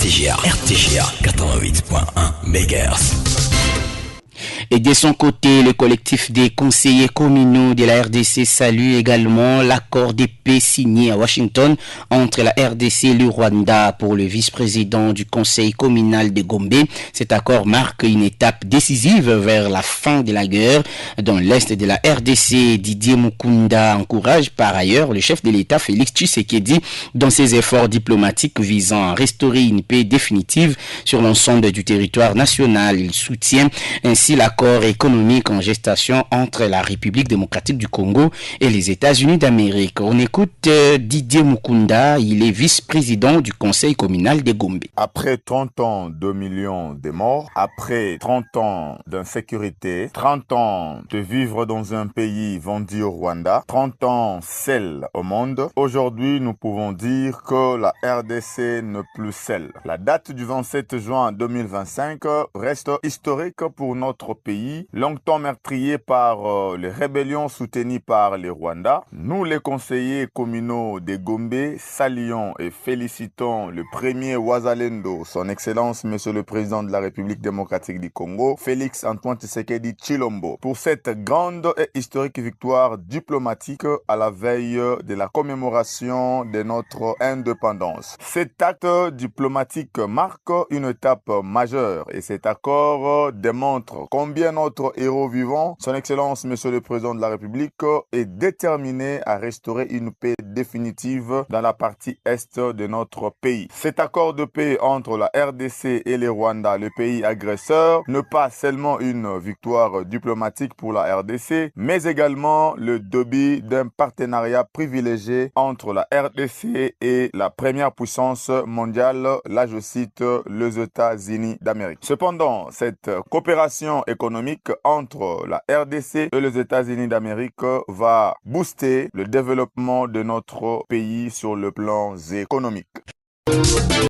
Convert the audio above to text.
RTGA 88.1 MHz. Et de son côté, le collectif des conseillers communaux de la RDC salue également l'accord de paix signé à Washington entre la RDC et le Rwanda pour le vice-président du conseil communal de Gombe. Cet accord marque une étape décisive vers la fin de la guerre dans l'est de la RDC. Didier Mukunda encourage par ailleurs le chef de l'État Félix Tshisekedi dans ses efforts diplomatiques visant à restaurer une paix définitive sur l'ensemble du territoire national. Il soutient ainsi l'accord économique en gestation entre la République démocratique du Congo et les États-Unis d'Amérique. On écoute Didier Mukunda, il est vice-président du conseil communal de Gombe. Après 30 ans, 2 millions de morts, après 30 ans d'insécurité, 30 ans de vivre dans un pays vendu au Rwanda, 30 ans seul au monde, aujourd'hui nous pouvons dire que la RDC n'est plus seule. La date du 27 juin 2025 reste historique pour notre pays, longtemps meurtrier par les rébellions soutenues par les Rwandais. Nous, les conseillers communaux de Gombe, saluons et félicitons le premier Wazalendo, son Excellence Monsieur le Président de la République démocratique du Congo, Félix Antoine Tshisekedi Tshilombo, pour cette grande et historique victoire diplomatique à la veille de la commémoration de notre indépendance. Cet acte diplomatique marque une étape majeure et cet accord démontre combien notre héros vivant, son Excellence Monsieur le Président de la République, est déterminé à restaurer une paix définitive dans la partie est de notre pays. Cet accord de paix entre la RDC et les Rwandais, le pays agresseur, n'est pas seulement une victoire diplomatique pour la RDC, mais également le début d'un partenariat privilégié entre la RDC et la première puissance mondiale, là je cite les États-Unis d'Amérique. Cependant, cette coopération économique entre la RDC et les États-Unis d'Amérique va booster le développement de notre pays sur le plan économique.